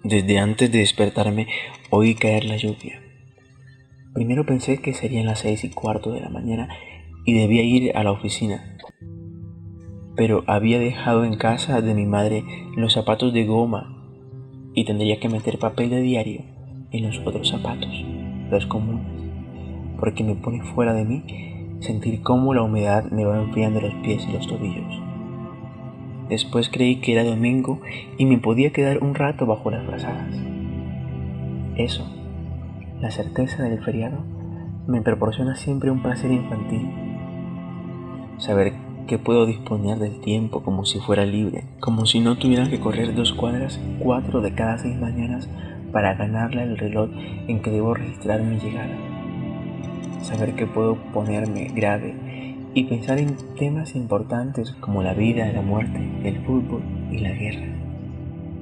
Desde antes de despertarme oí caer la lluvia. Primero pensé que serían las 6:15 de la mañana y debía ir a la oficina, pero había dejado en casa de mi madre los zapatos de goma y tendría que meter papel de diario en los otros zapatos, los comunes, porque me pone fuera de mí sentir cómo la humedad me va enfriando los pies y los tobillos. Después creí que era domingo y me podía quedar un rato bajo las brazadas. Eso, la certeza del feriado, me proporciona siempre un placer infantil. Saber que puedo disponer del tiempo como si fuera libre, como si no tuviera que correr 2 cuadras 4 de cada 6 mañanas para ganarle al reloj en que debo registrar mi llegada. Saber que puedo ponerme grave y pensar en temas importantes como la vida, la muerte, el fútbol y la guerra.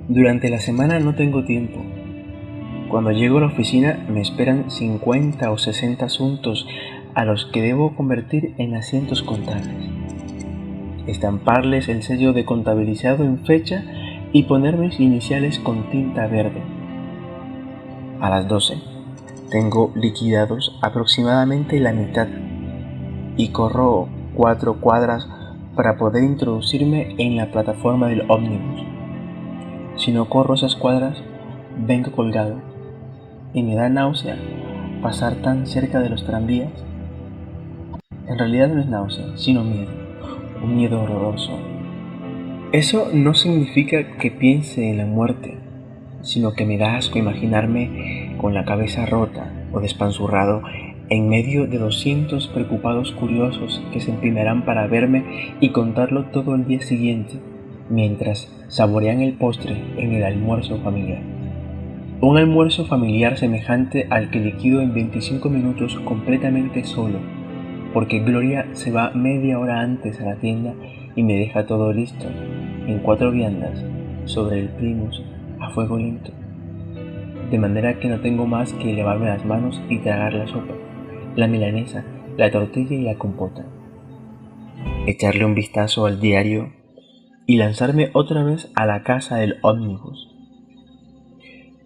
Durante la semana no tengo tiempo. Cuando llego a la oficina me esperan 50 o 60 asuntos a los que debo convertir en asientos contables, estamparles el sello de contabilizado en fecha y poner mis iniciales con tinta verde. A las 12 tengo liquidados aproximadamente la mitad y corro 4 cuadras para poder introducirme en la plataforma del ómnibus. Si no corro esas cuadras, vengo colgado y me da náusea pasar tan cerca de los tranvías. En realidad no es náusea, sino miedo, un miedo horroroso. Eso no significa que piense en la muerte, sino que me da asco imaginarme con la cabeza rota o despanzurrado en medio de 200 preocupados curiosos que se empinarán para verme y contarlo todo el día siguiente, mientras saborean el postre en el almuerzo familiar. Un almuerzo familiar semejante al que liquido en 25 minutos completamente solo, porque Gloria se va media hora antes a la tienda y me deja todo listo, en 4 viandas, sobre el primus, a fuego lento. De manera que no tengo más que lavarme las manos y tragar la sopa, la milanesa, la tortilla y la compota. Echarle un vistazo al diario y lanzarme otra vez a la casa del ómnibus.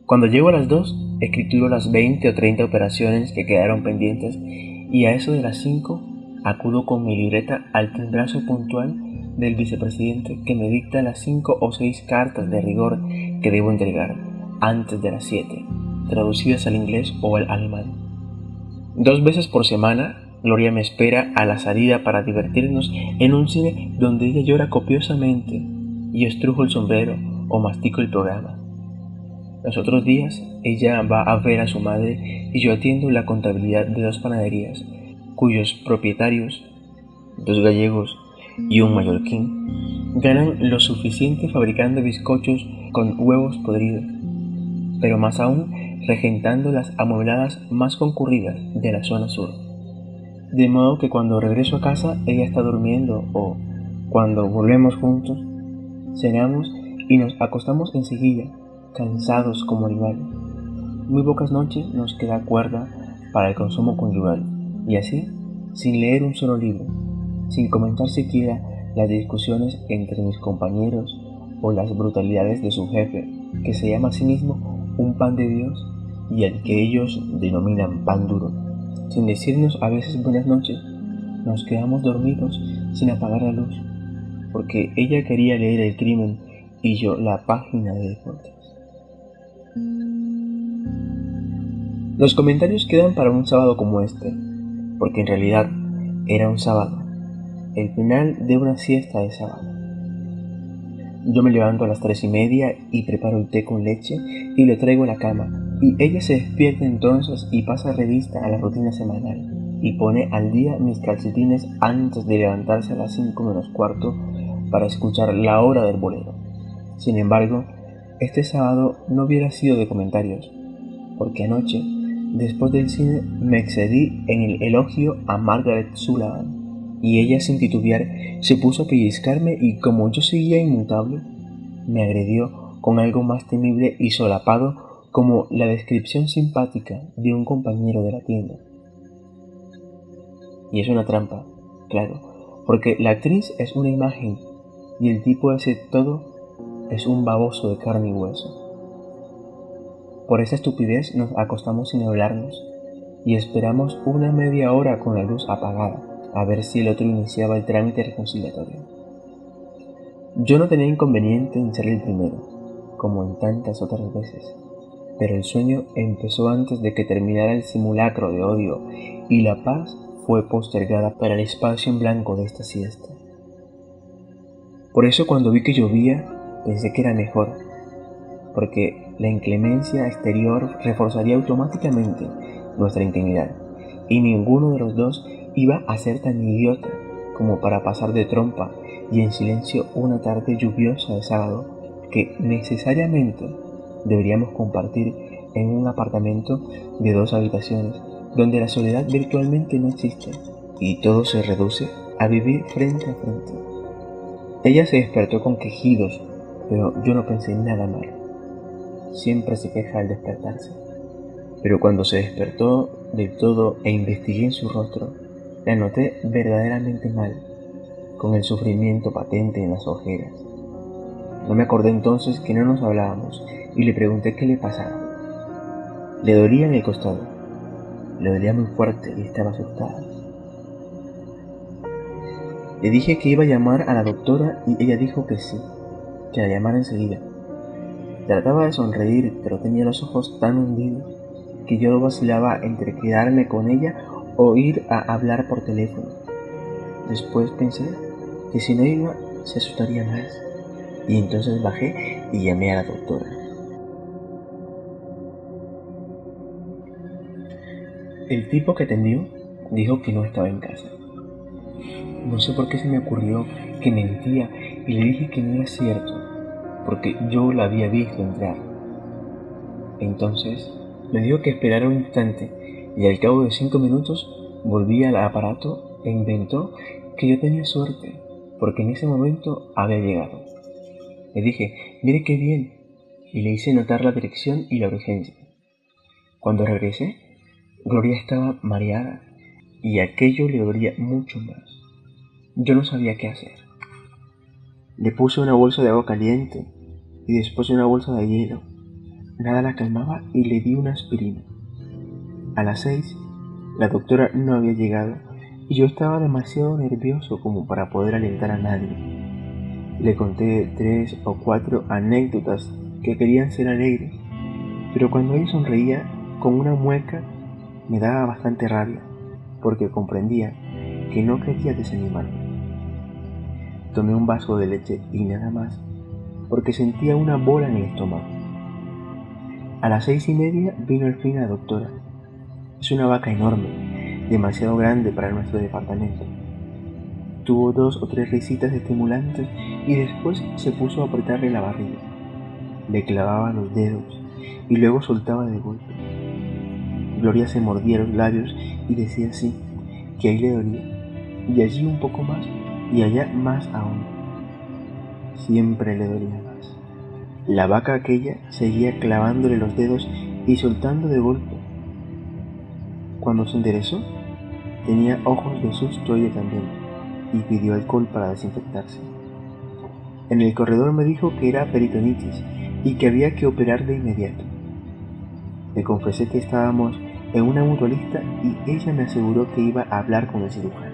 Cuando llego a las 2, escrituro las 20 o 30 operaciones que quedaron pendientes y a eso de las 5 acudo con mi libreta al timbrazo puntual del vicepresidente que me dicta las 5 o 6 cartas de rigor que debo entregar antes de las 7, traducidas al inglés o al alemán. 2 veces por semana, Gloria me espera a la salida para divertirnos en un cine donde ella llora copiosamente y estrujo el sombrero o mastico el programa. Los otros días, ella va a ver a su madre y yo atiendo la contabilidad de 2 panaderías, cuyos propietarios, 2 gallegos y un mallorquín, ganan lo suficiente fabricando bizcochos con huevos podridos, pero más aún regentando las amuebladas más concurridas de la zona sur. De modo que cuando regreso a casa ella está durmiendo o, cuando volvemos juntos, cenamos y nos acostamos enseguida, cansados como animales. Muy pocas noches nos queda cuerda para el consumo conyugal, y así, sin leer un solo libro, sin comentar siquiera las discusiones entre mis compañeros o las brutalidades de su jefe, que se llama a sí mismo un pan de Dios y al que ellos denominan pan duro, sin decirnos a veces buenas noches, nos quedamos dormidos sin apagar la luz, porque ella quería leer El crimen y yo la página de deportes. Los comentarios quedan para un sábado como este, porque en realidad era un sábado, el final de una siesta de sábado. Yo me levanto a las 3:30 y preparo el té con leche y lo traigo a la cama, y ella se despierta entonces y pasa revista a la rutina semanal y pone al día mis calcetines antes de levantarse a las 5:45 para escuchar la hora del bolero. Sin embargo, este sábado no hubiera sido de comentarios, porque anoche, después del cine, me excedí en el elogio a Margaret Sullivan, y ella sin titubear se puso a pellizcarme y como yo seguía inmutable, me agredió con algo más temible y solapado como la descripción simpática de un compañero de la tienda. Y es una trampa, claro, porque la actriz es una imagen y el tipo ese todo es un baboso de carne y hueso. Por esa estupidez nos acostamos sin hablarnos y esperamos una media hora con la luz apagada a ver si el otro iniciaba el trámite reconciliatorio. Yo no tenía inconveniente en ser el primero, como en tantas otras veces, pero el sueño empezó antes de que terminara el simulacro de odio y la paz fue postergada para el espacio en blanco de esta siesta. Por eso cuando vi que llovía, pensé que era mejor, porque la inclemencia exterior reforzaría automáticamente nuestra intimidad, y ninguno de los dos iba a ser tan idiota como para pasar de trompa y en silencio una tarde lluviosa de sábado que necesariamente deberíamos compartir en un apartamento de 2 habitaciones donde la soledad virtualmente no existe y todo se reduce a vivir frente a frente. Ella se despertó con quejidos, pero yo no pensé en nada malo. Siempre se queja al despertarse. Pero cuando se despertó del todo e investigué en su rostro, la noté verdaderamente mal, con el sufrimiento patente en las ojeras. No me acordé entonces que no nos hablábamos y le pregunté qué le pasaba. Le dolía en el costado, le dolía muy fuerte y estaba asustada. Le dije que iba a llamar a la doctora y ella dijo que sí, que la llamara enseguida. Trataba de sonreír, pero tenía los ojos tan hundidos que yo vacilaba entre quedarme con ella o ir a hablar por teléfono. Después pensé que si no iba se asustaría más, y entonces bajé y llamé a la doctora. El tipo que atendió dijo que no estaba en casa. No sé por qué se me ocurrió que mentía y le dije que no era cierto, porque yo la había visto entrar. Entonces me dijo que esperara un instante y al cabo de 5 minutos volví al aparato e inventó que yo tenía suerte, porque en ese momento había llegado. Le dije, mire qué bien, y le hice notar la dirección y la urgencia. Cuando regresé, Gloria estaba mareada y aquello le dolía mucho más. Yo no sabía qué hacer. Le puse una bolsa de agua caliente y después una bolsa de hielo. Nada la calmaba y le di una aspirina. A las 6, la doctora no había llegado y yo estaba demasiado nervioso como para poder alentar a nadie. Le conté 3 o 4 anécdotas que querían ser alegres, pero cuando ella sonreía con una mueca me daba bastante rabia, porque comprendía que no quería desanimarme. Tomé un vaso de leche y nada más, porque sentía una bola en el estómago. A las 6:30 vino al fin la doctora. Es una vaca enorme, demasiado grande para nuestro departamento. Tuvo 2 o 3 risitas estimulantes y después se puso a apretarle la barriga. Le clavaba los dedos y luego soltaba de golpe. Gloria se mordía los labios y decía así, que ahí le dolía, y allí un poco más, y allá más aún. Siempre le dolía más. La vaca aquella seguía clavándole los dedos y soltando de golpe. Cuando se enderezó, tenía ojos de susto ella también, y pidió alcohol para desinfectarse. En el corredor me dijo que era peritonitis y que había que operar de inmediato. Le confesé que estábamos en una mutualista y ella me aseguró que iba a hablar con el cirujano.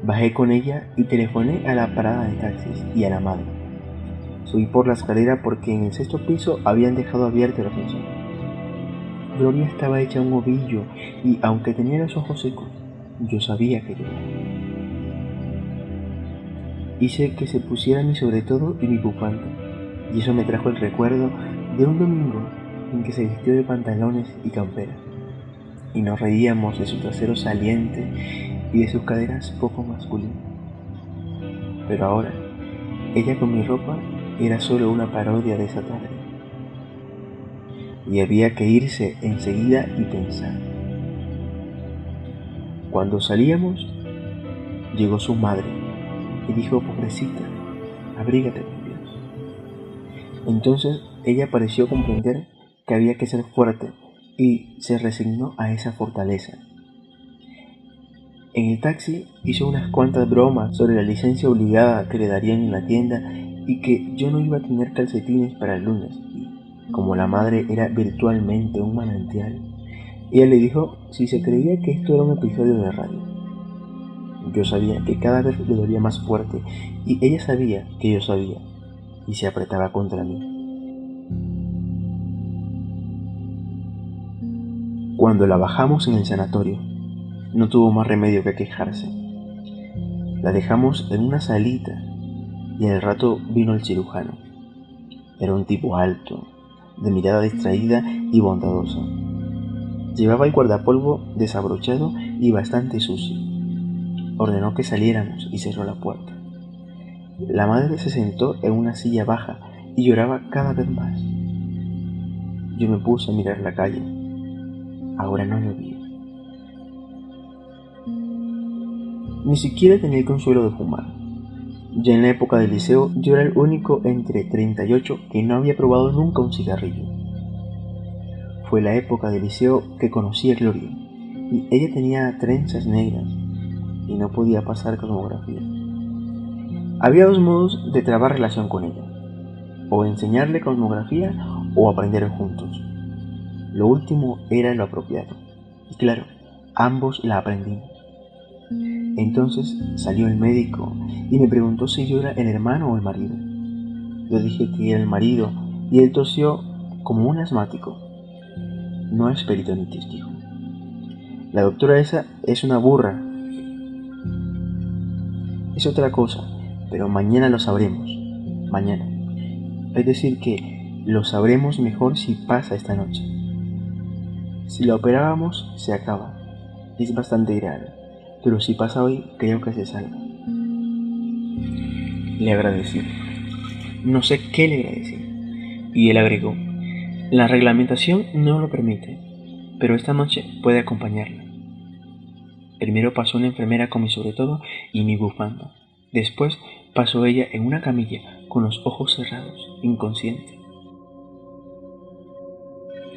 Bajé con ella y telefoné a la parada de taxis y a la madre. Subí por la escalera porque en el 6.º piso habían dejado abierto el ascensor. Gloria estaba hecha un ovillo y aunque tenía los ojos secos, yo sabía que lloraba. Hice que se pusiera mi sobretodo y mi bufanda, y eso me trajo el recuerdo de un domingo en que se vistió de pantalones y campera, y nos reíamos de su trasero saliente y de sus caderas poco masculinas. Pero ahora, ella con mi ropa era solo una parodia de esa tarde, y había que irse enseguida y pensar. Cuando salíamos, llegó su madre y dijo, pobrecita, abrígate con Dios. Entonces ella pareció comprender que había que ser fuerte y se resignó a esa fortaleza. En el taxi hizo unas cuantas bromas sobre la licencia obligada que le darían en la tienda y que yo no iba a tener calcetines para el lunes. Como la madre era virtualmente un manantial, ella le dijo si se creía que esto era un episodio de radio. Yo sabía que cada vez le dolía más fuerte y ella sabía que yo sabía y se apretaba contra mí. Cuando la bajamos en el sanatorio, no tuvo más remedio que quejarse. La dejamos en una salita y al rato vino el cirujano. Era un tipo alto, de mirada distraída y bondadosa. Llevaba el guardapolvo desabrochado y bastante sucio. Ordenó que saliéramos y cerró la puerta. La madre se sentó en una silla baja y lloraba cada vez más. Yo me puse a mirar la calle. Ahora no llovía. Ni siquiera tenía el consuelo de fumar. Ya en la época del liceo yo era el único entre 38 que no había probado nunca un cigarrillo. Fue la época del liceo que conocí a Gloria y ella tenía trenzas negras y no podía pasar cosmografía. Había dos modos de trabar relación con ella, o enseñarle cosmografía o aprender juntos. Lo último era lo apropiado, y claro, ambos la aprendimos. Entonces salió el médico y me preguntó si yo era el hermano o el marido. Yo dije que era el marido y él tosió como un asmático. No es peritonitis, dijo. La doctora esa es una burra. Es otra cosa, pero mañana lo sabremos. Mañana. Es decir que lo sabremos mejor si pasa esta noche. Si la operábamos, se acaba. Es bastante grave, pero si pasa hoy, creo que se salva. Le agradecí. No sé qué le agradecí. Y él agregó, la reglamentación no lo permite, pero esta noche puede acompañarla. Primero pasó una enfermera con mi sobretodo y mi bufanda. Después pasó ella en una camilla con los ojos cerrados, inconsciente.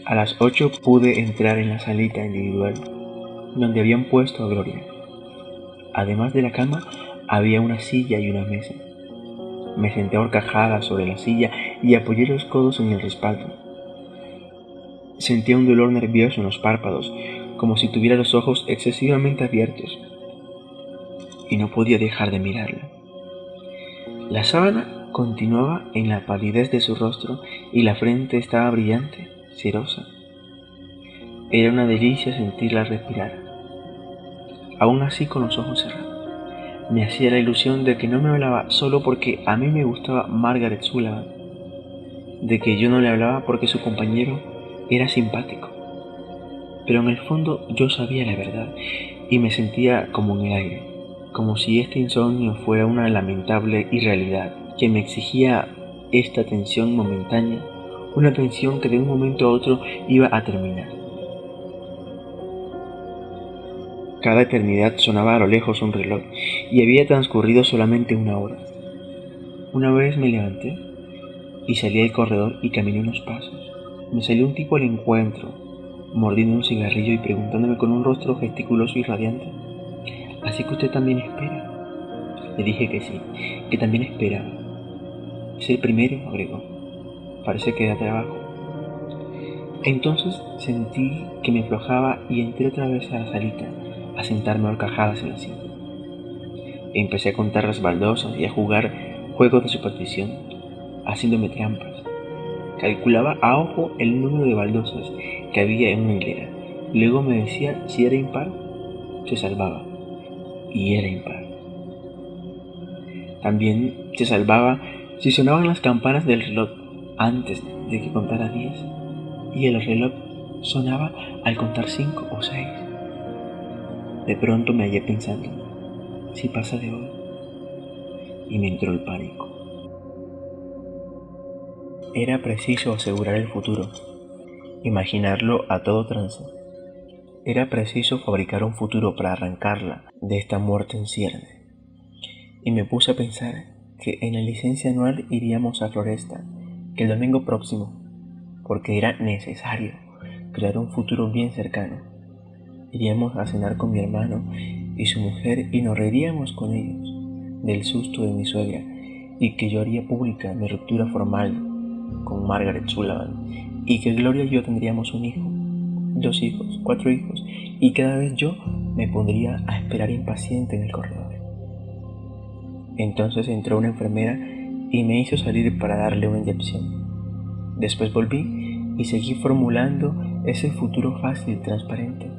A las 8 pude entrar en la salita individual, donde habían puesto a Gloria. Además de la cama, había una silla y una mesa. Me senté ahorcajada sobre la silla y apoyé los codos en el respaldo. Sentía un dolor nervioso en los párpados, como si tuviera los ojos excesivamente abiertos, y no podía dejar de mirarla. La sábana continuaba en la palidez de su rostro y la frente estaba brillante, cerosa. Era una delicia sentirla respirar, aún así con los ojos cerrados. Me hacía la ilusión de que no me hablaba solo porque a mí me gustaba Margaret Sullivan, de que yo no le hablaba porque su compañero era simpático. Pero en el fondo yo sabía la verdad y me sentía como en el aire, como si este insomnio fuera una lamentable irrealidad que me exigía esta tensión momentánea, una tensión que de un momento a otro iba a terminar. Cada eternidad sonaba a lo lejos un reloj y había transcurrido solamente una hora. Una vez me levanté y salí al corredor y caminé unos pasos. Me salió un tipo al encuentro, mordiendo un cigarrillo y preguntándome con un rostro gesticuloso y radiante, ¿así que usted también espera? Le dije que sí, que también esperaba. Es el primero, agregó. Parece que da trabajo. Entonces sentí que me aflojaba y entré otra vez a la salita, a sentarme horcajadas en la silla. Empecé a contar las baldosas y a jugar juegos de superstición, haciéndome trampas. Calculaba a ojo el número de baldosas que había en una hilera. Luego me decía si era impar, se salvaba. Y era impar. También se salvaba si sonaban las campanas del reloj antes de que contara 10. Y el reloj sonaba al contar 5 o 6. De pronto me hallé pensando, si pasa de hoy, y me entró el pánico. Era preciso asegurar el futuro, imaginarlo a todo trance. Era preciso fabricar un futuro para arrancarla de esta muerte en cierne. Y me puse a pensar que en la licencia anual iríamos a Floresta, que el domingo próximo, porque era necesario crear un futuro bien cercano. Iríamos a cenar con mi hermano y su mujer y nos reiríamos con ellos del susto de mi suegra y que yo haría pública mi ruptura formal con Margaret Sullivan, y que Gloria y yo tendríamos un hijo, 2 hijos, 4 hijos, y cada vez yo me pondría a esperar impaciente en el corredor. Entonces entró una enfermera y me hizo salir para darle una inyección. Después volví y seguí formulando ese futuro fácil y transparente.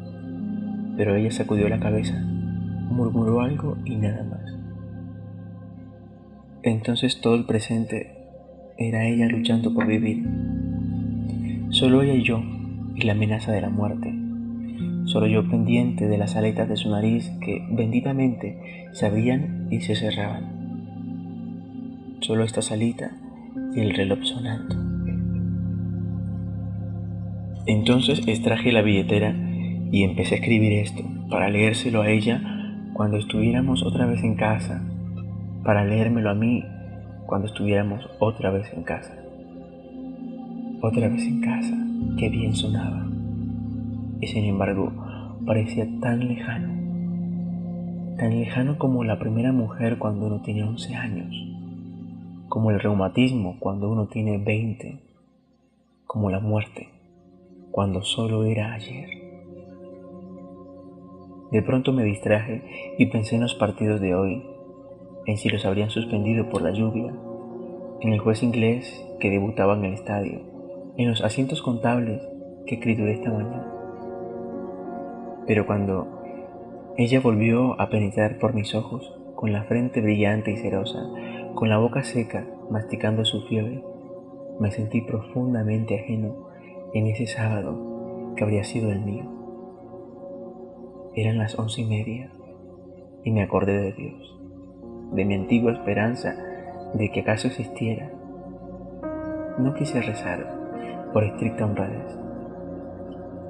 Pero ella sacudió la cabeza, murmuró algo y nada más. Entonces todo el presente era ella luchando por vivir. Solo ella y yo, y la amenaza de la muerte. Solo yo pendiente de las aletas de su nariz que benditamente se abrían y se cerraban. Solo esta salita y el reloj sonando. Entonces extraje la billetera y empecé a escribir esto para leérselo a ella cuando estuviéramos otra vez en casa, para leérmelo a mí cuando estuviéramos otra vez en casa. Otra vez en casa, qué bien sonaba. Y sin embargo, parecía tan lejano como la primera mujer cuando uno tiene 11 años, como el reumatismo cuando uno tiene 20, como la muerte cuando solo era ayer. De pronto me distraje y pensé en los partidos de hoy, en si los habrían suspendido por la lluvia, en el juez inglés que debutaba en el estadio, en los asientos contables que escrituré esta mañana. Pero cuando ella volvió a penetrar por mis ojos, con la frente brillante y cerosa, con la boca seca, masticando su fiebre, me sentí profundamente ajeno en ese sábado que habría sido el mío. Eran las 11:30 y me acordé de Dios, de mi antigua esperanza de que acaso existiera. No quise rezar por estricta honradez.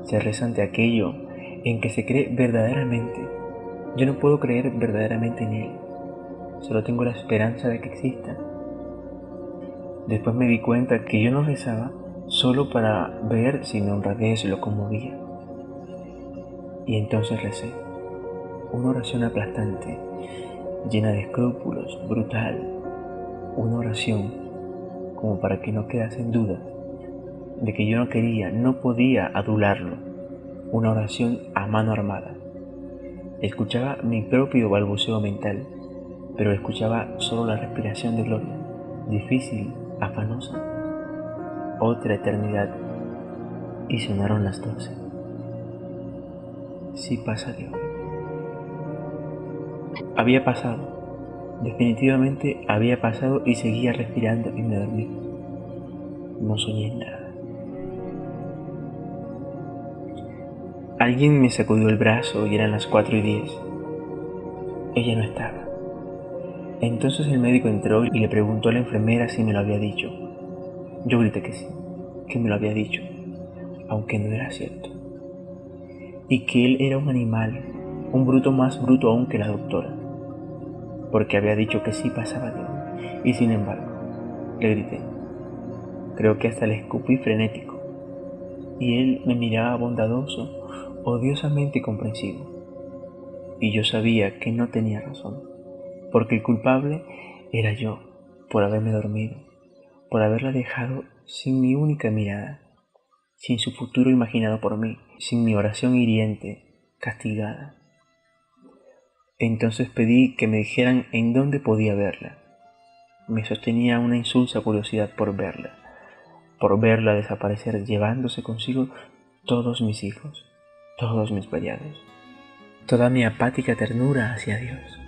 Se reza ante aquello en que se cree verdaderamente. Yo no puedo creer verdaderamente en él, solo tengo la esperanza de que exista. Después me di cuenta que yo no rezaba solo para ver si mi honradez lo conmovía. Y entonces recé, una oración aplastante, llena de escrúpulos, brutal, una oración como para que no quedasen dudas de que yo no quería, no podía adularlo, una oración a mano armada. Escuchaba mi propio balbuceo mental, pero escuchaba solo la respiración de Gloria, difícil, afanosa. Otra eternidad, y sonaron las 12. Sí pasa de hoy. Había pasado, definitivamente había pasado y seguía respirando y me dormí. No soñé nada. Alguien me sacudió el brazo y eran las 4:10. Ella no estaba. Entonces el médico entró y le preguntó a la enfermera si me lo había dicho. Yo grité que sí, que me lo había dicho, aunque no era cierto. Y que él era un animal, un bruto más bruto aún que la doctora, porque había dicho que sí pasaba de hoy. Y sin embargo, le grité. Creo que hasta le escupí frenético. Y él me miraba bondadoso, odiosamente comprensivo. Y yo sabía que no tenía razón, porque el culpable era yo, por haberme dormido, por haberla dejado sin mi única mirada, sin su futuro imaginado por mí, sin mi oración hiriente, castigada. Entonces pedí que me dijeran en dónde podía verla. Me sostenía una insulsa curiosidad por verla desaparecer llevándose consigo todos mis hijos, todos mis variados, toda mi apática ternura hacia Dios.